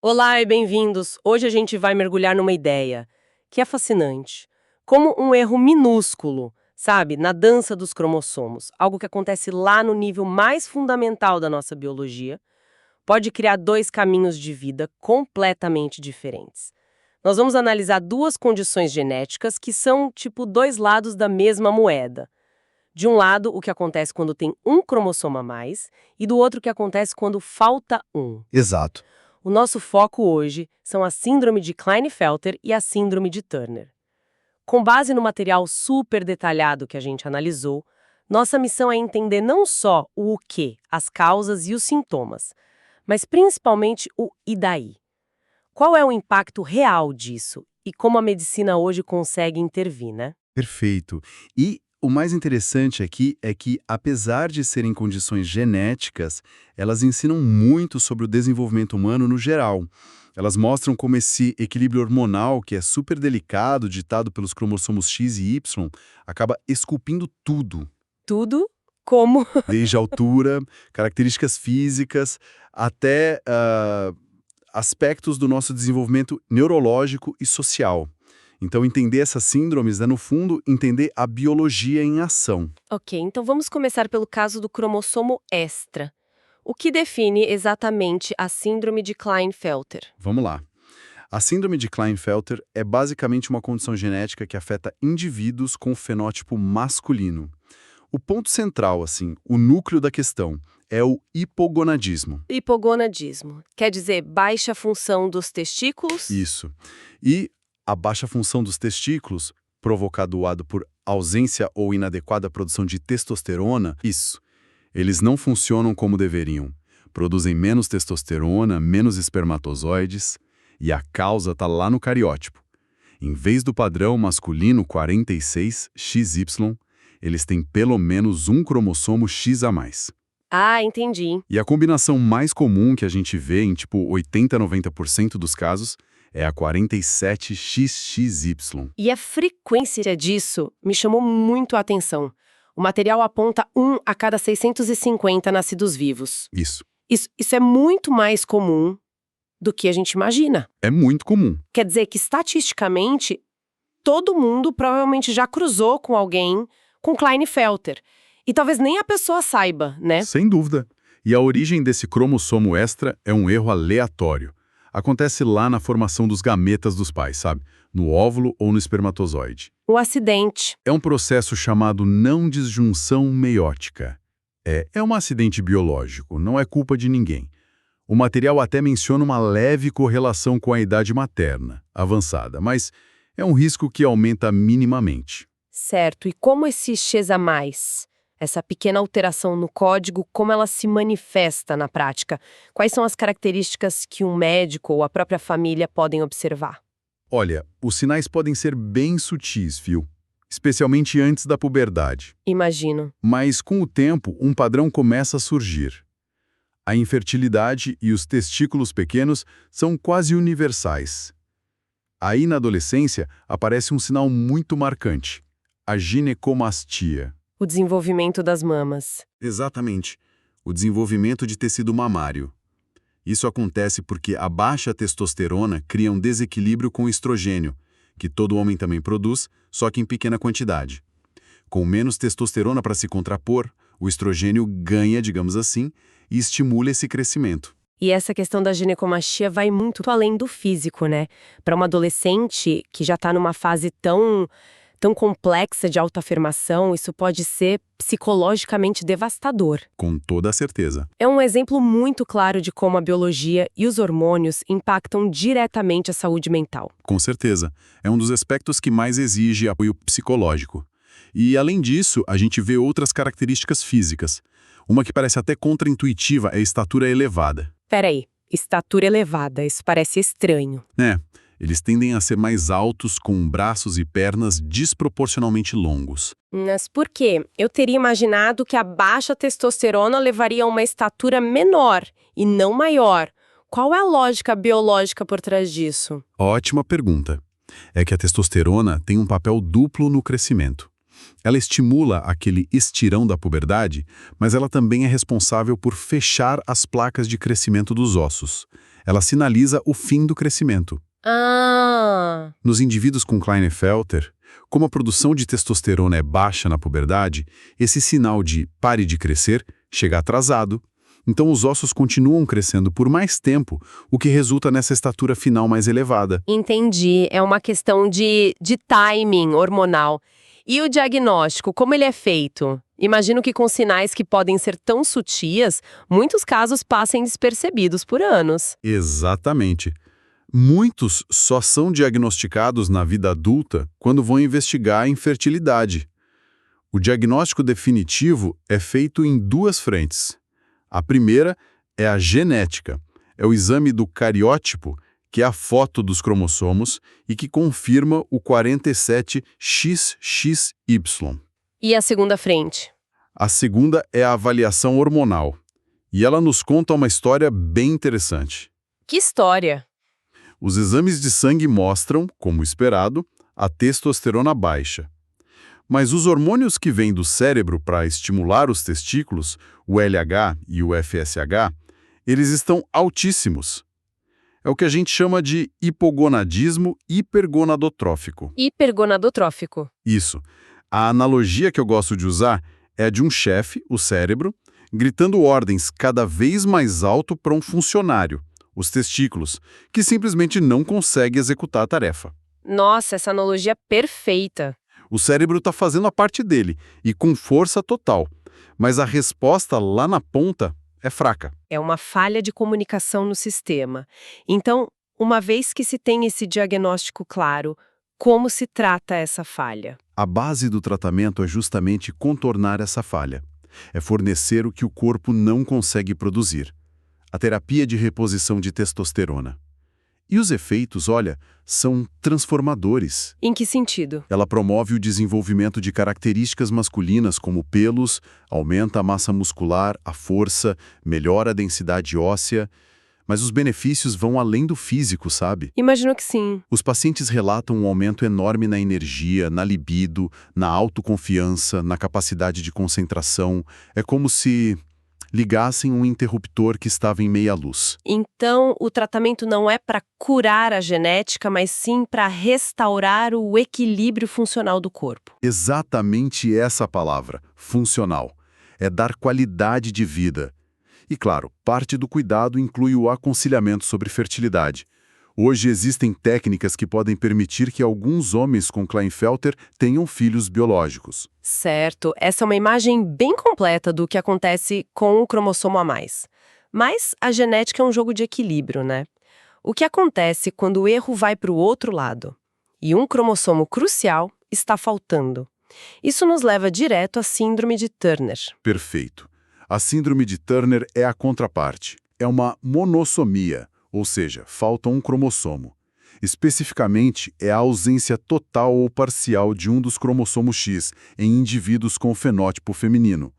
Olá e bem-vindos! Hoje a gente vai mergulhar numa ideia que é fascinante. Como um erro minúsculo, sabe, na dança dos cromossomos, algo que acontece lá no nível mais fundamental da nossa biologia, pode criar dois caminhos de vida completamente diferentes. Nós vamos analisar duas condições genéticas que são, tipo, dois lados da mesma moeda. De um lado, o que acontece quando tem um cromossomo a mais, e do outro, o que acontece quando falta um. Exato. O nosso foco hoje são a síndrome de Klinefelter e a síndrome de Turner. Com base no material super detalhado que a gente analisou, nossa missão é entender não só o que, as causas e os sintomas, mas principalmente o e daí. Qual é o impacto real disso e como a medicina hoje consegue intervir, né? Perfeito. E o mais interessante aqui é que, apesar de serem condições genéticas, elas ensinam muito sobre o desenvolvimento humano no geral. Elas mostram como esse equilíbrio hormonal, que é super delicado, ditado pelos cromossomos X e Y, acaba esculpindo tudo. Tudo como Desde altura, características físicas, até aspectos do nosso desenvolvimento neurológico e social. Então, entender essas síndromes é, no fundo, entender a biologia em ação. Ok, então vamos começar pelo caso do cromossomo extra. O que define exatamente a síndrome de Klinefelter? Vamos lá. A síndrome de Klinefelter é basicamente uma condição genética que afeta indivíduos com fenótipo masculino. O ponto central, assim, o núcleo da questão, é o hipogonadismo. Hipogonadismo, quer dizer baixa função dos testículos? Isso. E a baixa função dos testículos, provocado por ausência ou inadequada produção de testosterona, isso. Eles não funcionam como deveriam. Produzem menos testosterona, menos espermatozoides, e a causa está lá no cariótipo. Em vez do padrão masculino 46XY, eles têm pelo menos um cromossomo X a mais. Ah, entendi. E a combinação mais comum que a gente vê em tipo 80 a 90% dos casos é a 47XXY. E a frequência disso me chamou muito a atenção. O material aponta 1 a cada 650 nascidos vivos. Isso. Isso é muito mais comum do que a gente imagina. É muito comum. Quer dizer que, estatisticamente, todo mundo provavelmente já cruzou com alguém com Klinefelter. E talvez nem a pessoa saiba, né? Sem dúvida. E a origem desse cromossomo extra é um erro aleatório. Acontece lá na formação dos gametas dos pais, sabe? No óvulo ou no espermatozoide. O acidente. É um processo chamado não disjunção meiótica. É um acidente biológico, não é culpa de ninguém. O material até menciona uma leve correlação com a idade materna, avançada, mas é um risco que aumenta minimamente. Certo. E como esse X a mais, essa pequena alteração no código, como ela se manifesta na prática? Quais são as características que um médico ou a própria família podem observar? Olha, os sinais podem ser bem sutis, viu? Especialmente antes da puberdade. Imagino. Mas, com o tempo, um padrão começa a surgir. A infertilidade e os testículos pequenos são quase universais. Aí, na adolescência, aparece um sinal muito marcante: a ginecomastia. O desenvolvimento das mamas. Exatamente. O desenvolvimento de tecido mamário. Isso acontece porque a baixa testosterona cria um desequilíbrio com o estrogênio, que todo homem também produz, só que em pequena quantidade. Com menos testosterona para se contrapor, o estrogênio ganha, digamos assim, e estimula esse crescimento. E essa questão da ginecomastia vai muito além do físico, né? Para uma adolescente que já está numa fase tão complexa de autoafirmação, isso pode ser psicologicamente devastador. Com toda a certeza. É um exemplo muito claro de como a biologia e os hormônios impactam diretamente a saúde mental. Com certeza. É um dos aspectos que mais exige apoio psicológico. E, além disso, a gente vê outras características físicas. Uma que parece até contraintuitiva é a estatura elevada. Peraí, estatura elevada, isso parece estranho. Eles tendem a ser mais altos, com braços e pernas desproporcionalmente longos. Mas por quê? Eu teria imaginado que a baixa testosterona levaria a uma estatura menor e não maior. Qual é a lógica biológica por trás disso? Ótima pergunta. É que a testosterona tem um papel duplo no crescimento. Ela estimula aquele estirão da puberdade, mas ela também é responsável por fechar as placas de crescimento dos ossos. Ela sinaliza o fim do crescimento. Ah, Nos indivíduos com Klinefelter, como a produção de testosterona é baixa na puberdade, esse sinal de pare de crescer chega atrasado, então os ossos continuam crescendo por mais tempo, o que resulta nessa estatura final mais elevada. entendi. É uma questão de timing hormonal. E o diagnóstico, como ele é feito? Imagino que com sinais que podem ser tão sutis, muitos casos passem despercebidos por anos. Exatamente. Muitos só são diagnosticados na vida adulta quando vão investigar a infertilidade. O diagnóstico definitivo é feito em duas frentes. A primeira é a genética. É o exame do cariótipo, que é a foto dos cromossomos e que confirma o 47XXY. E a segunda frente? A segunda é a avaliação hormonal. E ela nos conta uma história bem interessante. Que história! Os exames de sangue mostram, como esperado, a testosterona baixa. Mas os hormônios que vêm do cérebro para estimular os testículos, o LH e o FSH, eles estão altíssimos. É o que a gente chama de hipogonadismo hipergonadotrófico. Hipergonadotrófico. Isso. A analogia que eu gosto de usar é a de um chefe, o cérebro, gritando ordens cada vez mais alto para um funcionário, os testículos, que simplesmente não consegue executar a tarefa. Nossa, essa analogia é perfeita. O cérebro está fazendo a parte dele, e com força total, mas a resposta lá na ponta é fraca. É uma falha de comunicação no sistema. Então, uma vez que se tem esse diagnóstico claro, como se trata essa falha? A base do tratamento é justamente contornar essa falha. É fornecer o que o corpo não consegue produzir. A terapia de reposição de testosterona. E os efeitos, olha, são transformadores. Em que sentido? Ela promove o desenvolvimento de características masculinas como pelos, aumenta a massa muscular, a força, melhora a densidade óssea. Mas os benefícios vão além do físico, sabe? Imagino que sim. Os pacientes relatam um aumento enorme na energia, na libido, na autoconfiança, na capacidade de concentração. É como se ligassem um interruptor que estava em meia luz. Então, o tratamento não é para curar a genética, mas sim para restaurar o equilíbrio funcional do corpo. Exatamente essa palavra, funcional. É dar qualidade de vida. E claro, parte do cuidado inclui o aconselhamento sobre fertilidade. Hoje existem técnicas que podem permitir que alguns homens com Klinefelter tenham filhos biológicos. Certo, essa é uma imagem bem completa do que acontece com o cromossomo a mais. Mas a genética é um jogo de equilíbrio, né? O que acontece quando o erro vai para o outro lado? E um cromossomo crucial está faltando. Isso nos leva direto à síndrome de Turner. Perfeito. A síndrome de Turner é a contraparte. É uma monossomia, ou seja, falta um cromossomo. Especificamente, é a ausência total ou parcial de um dos cromossomos X em indivíduos com fenótipo feminino.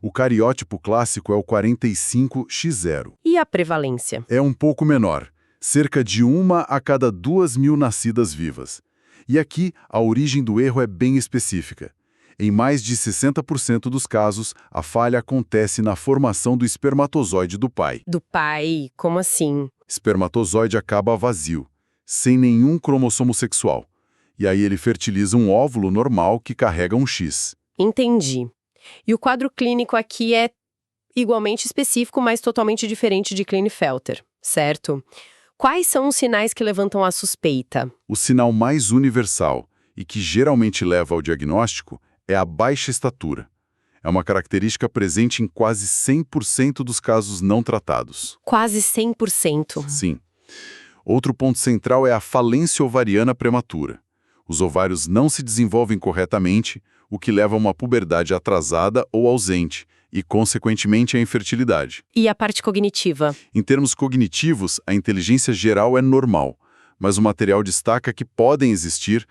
O cariótipo clássico é o 45X0. E a prevalência? É um pouco menor, cerca de 1 a cada 2.000 nascidas vivas. E aqui, a origem do erro é bem específica. Em mais de 60% dos casos, a falha acontece na formação do espermatozoide do pai. Do pai? Como assim? Espermatozoide acaba vazio, sem nenhum cromossomo sexual. E aí ele fertiliza um óvulo normal que carrega um X. Entendi. E o quadro clínico aqui é igualmente específico, mas totalmente diferente de Klinefelter, certo? Quais são os sinais que levantam a suspeita? O sinal mais universal e que geralmente leva ao diagnóstico é a baixa estatura. É uma característica presente em quase 100% dos casos não tratados. Quase 100%. Sim. Outro ponto central é a falência ovariana prematura. Os ovários não se desenvolvem corretamente, o que leva a uma puberdade atrasada ou ausente e, consequentemente, à infertilidade. E a parte cognitiva? Em termos cognitivos, a inteligência geral é normal, mas o material destaca que podem existir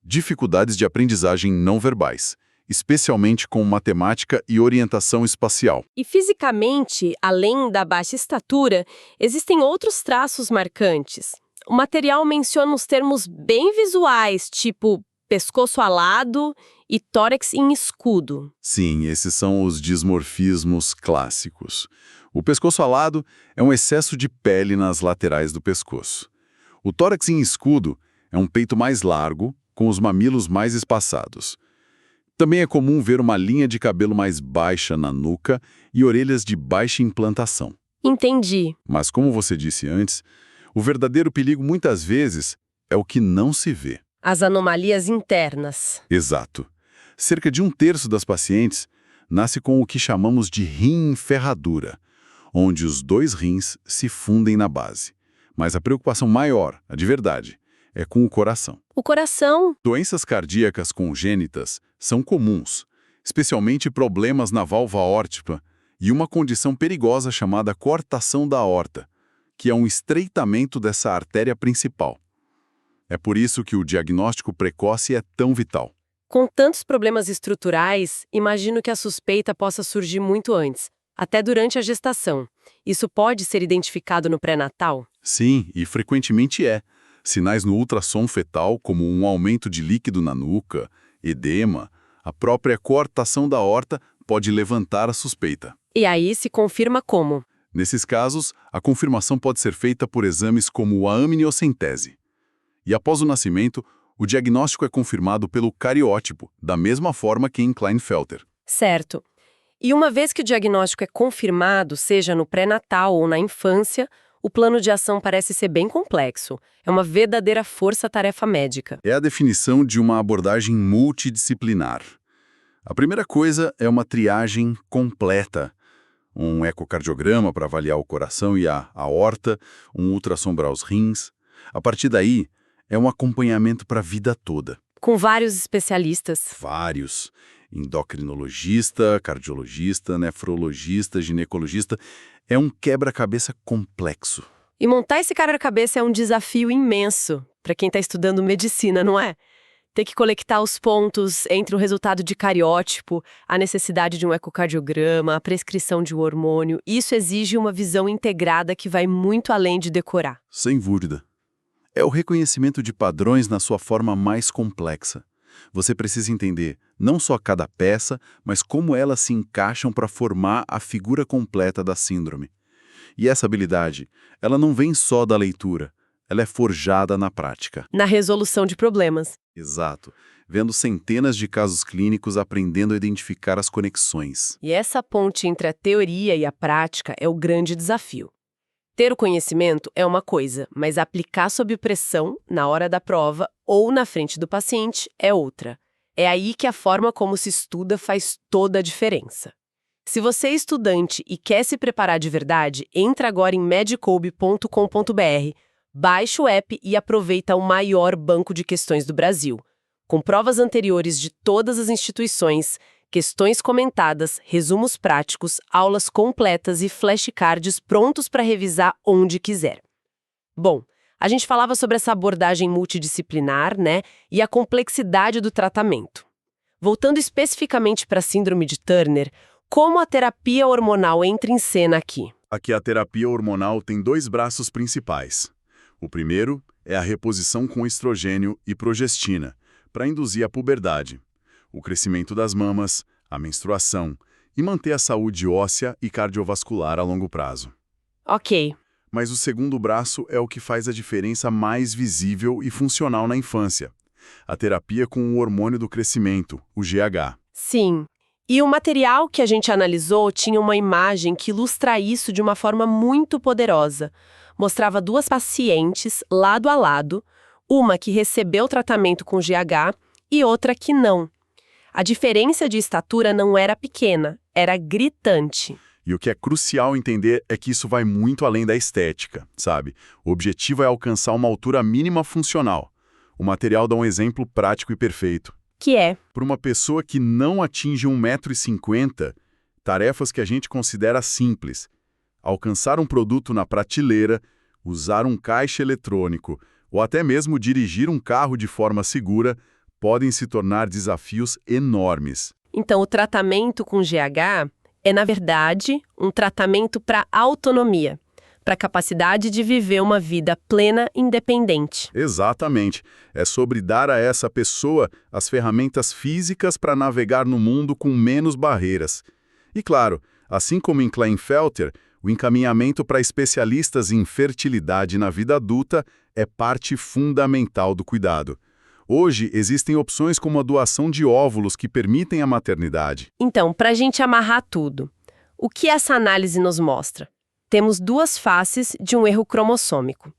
dificuldades de aprendizagem não verbais, especialmente com matemática e orientação espacial. E fisicamente, além da baixa estatura, existem outros traços marcantes. O material menciona os termos bem visuais, tipo pescoço alado e tórax em escudo. Sim, esses são os dismorfismos clássicos. O pescoço alado é um excesso de pele nas laterais do pescoço. O tórax em escudo é um peito mais largo, com os mamilos mais espaçados. Também é comum ver uma linha de cabelo mais baixa na nuca e orelhas de baixa implantação. Entendi. Mas, como você disse antes, o verdadeiro perigo muitas vezes é o que não se vê. As anomalias internas. Exato. Cerca de 1/3 das pacientes nasce com o que chamamos de rim em ferradura, onde os 2 rins se fundem na base. Mas a preocupação maior, a de verdade, é com o coração. O coração? Doenças cardíacas congênitas são comuns, especialmente problemas na válvula aórtica e uma condição perigosa chamada coartação da aorta, que é um estreitamento dessa artéria principal. É por isso que o diagnóstico precoce é tão vital. Com tantos problemas estruturais, imagino que a suspeita possa surgir muito antes, até durante a gestação. Isso pode ser identificado no pré-natal? Sim, e frequentemente é. Sinais no ultrassom fetal, como um aumento de líquido na nuca, edema, a própria coartação da aorta pode levantar a suspeita. E aí se confirma como? Nesses casos, a confirmação pode ser feita por exames como a amniocentese. E após o nascimento, o diagnóstico é confirmado pelo cariótipo, da mesma forma que em Klinefelter. Certo. E uma vez que o diagnóstico é confirmado, seja no pré-natal ou na infância, o plano de ação parece ser bem complexo. É uma verdadeira força-tarefa médica. É a definição de uma abordagem multidisciplinar. A primeira coisa é uma triagem completa. Um ecocardiograma para avaliar o coração e a aorta, um ultrassom para os rins. A partir daí, é um acompanhamento para a vida toda. Com vários especialistas. Vários. Endocrinologista, cardiologista, nefrologista, ginecologista. É um quebra-cabeça complexo. E montar esse quebra-cabeça é um desafio imenso para quem está estudando medicina, não é? Ter que conectar os pontos entre o resultado de cariótipo, a necessidade de um ecocardiograma, a prescrição de um hormônio. Isso exige uma visão integrada que vai muito além de decorar. Sem dúvida. É o reconhecimento de padrões na sua forma mais complexa. Você precisa entender não só cada peça, mas como elas se encaixam para formar a figura completa da síndrome. E essa habilidade, ela não vem só da leitura, ela é forjada na prática. Na resolução de problemas. Exato. Vendo centenas de casos clínicos, aprendendo a identificar as conexões. E essa ponte entre a teoria e a prática é o grande desafio. Ter o conhecimento é uma coisa, mas aplicar sob pressão, na hora da prova ou na frente do paciente, é outra. É aí que a forma como se estuda faz toda a diferença. Se você é estudante e quer se preparar de verdade, entra agora em medicoub.com.br, baixa o app e aproveita o maior banco de questões do Brasil, com provas anteriores de todas as instituições, questões comentadas, resumos práticos, aulas completas e flashcards prontos para revisar onde quiser. Bom, a gente falava sobre essa abordagem multidisciplinar, né, e a complexidade do tratamento. Voltando especificamente para a síndrome de Turner, como a terapia hormonal entra em cena aqui? Aqui a terapia hormonal tem 2 braços principais. O primeiro é a reposição com estrogênio e progestina, para induzir a puberdade, o crescimento das mamas, a menstruação e manter a saúde óssea e cardiovascular a longo prazo. Ok. Mas o segundo braço é o que faz a diferença mais visível e funcional na infância. A terapia com o hormônio do crescimento, o GH. Sim. E o material que a gente analisou tinha uma imagem que ilustra isso de uma forma muito poderosa. Mostrava 2 pacientes, lado a lado, uma que recebeu tratamento com GH e outra que não. A diferença de estatura não era pequena, era gritante. E o que é crucial entender é que isso vai muito além da estética, sabe? O objetivo é alcançar uma altura mínima funcional. O material dá um exemplo prático e perfeito. Que é? Para uma pessoa que não atinge 1,50 m, tarefas que a gente considera simples. Alcançar um produto na prateleira, usar um caixa eletrônico ou até mesmo dirigir um carro de forma segura podem se tornar desafios enormes. Então, o tratamento com GH é, na verdade, um tratamento para autonomia, para a capacidade de viver uma vida plena e independente. Exatamente. É sobre dar a essa pessoa as ferramentas físicas para navegar no mundo com menos barreiras. E claro, assim como em Klinefelter, O encaminhamento para especialistas em fertilidade na vida adulta é parte fundamental do cuidado. Hoje, existem opções como a doação de óvulos que permitem a maternidade. Então, para a gente amarrar tudo, o que essa análise nos mostra? Temos duas faces de um erro cromossômico.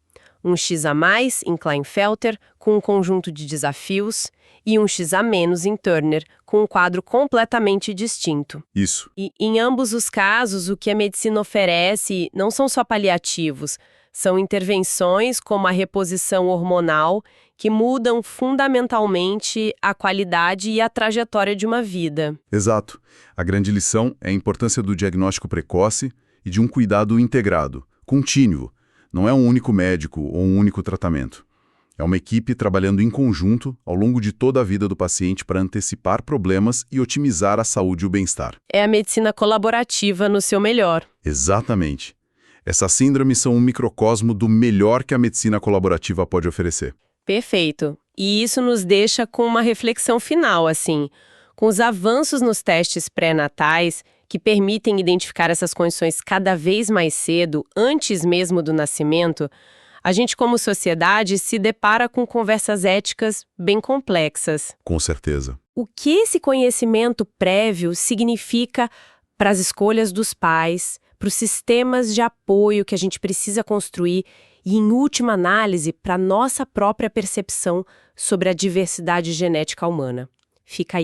Um X a mais em Klinefelter, com um conjunto de desafios, e um X a menos em Turner, com um quadro completamente distinto. Isso. E, em ambos os casos, o que a medicina oferece não são só paliativos, são intervenções como a reposição hormonal, que mudam fundamentalmente a qualidade e a trajetória de uma vida. Exato. A grande lição é a importância do diagnóstico precoce e de um cuidado integrado, contínuo. Não é um único médico ou um único tratamento. É uma equipe trabalhando em conjunto ao longo de toda a vida do paciente para antecipar problemas e otimizar a saúde e o bem-estar. É a medicina colaborativa no seu melhor. Exatamente. Essas síndromes são um microcosmo do melhor que a medicina colaborativa pode oferecer. Perfeito. E isso nos deixa com uma reflexão final, assim. Com os avanços nos testes pré-natais, que permitem identificar essas condições cada vez mais cedo, antes mesmo do nascimento, a gente, como sociedade, se depara com conversas éticas bem complexas. Com certeza. O que esse conhecimento prévio significa para as escolhas dos pais, para os sistemas de apoio que a gente precisa construir e, em última análise, para a nossa própria percepção sobre a diversidade genética humana? Fica aí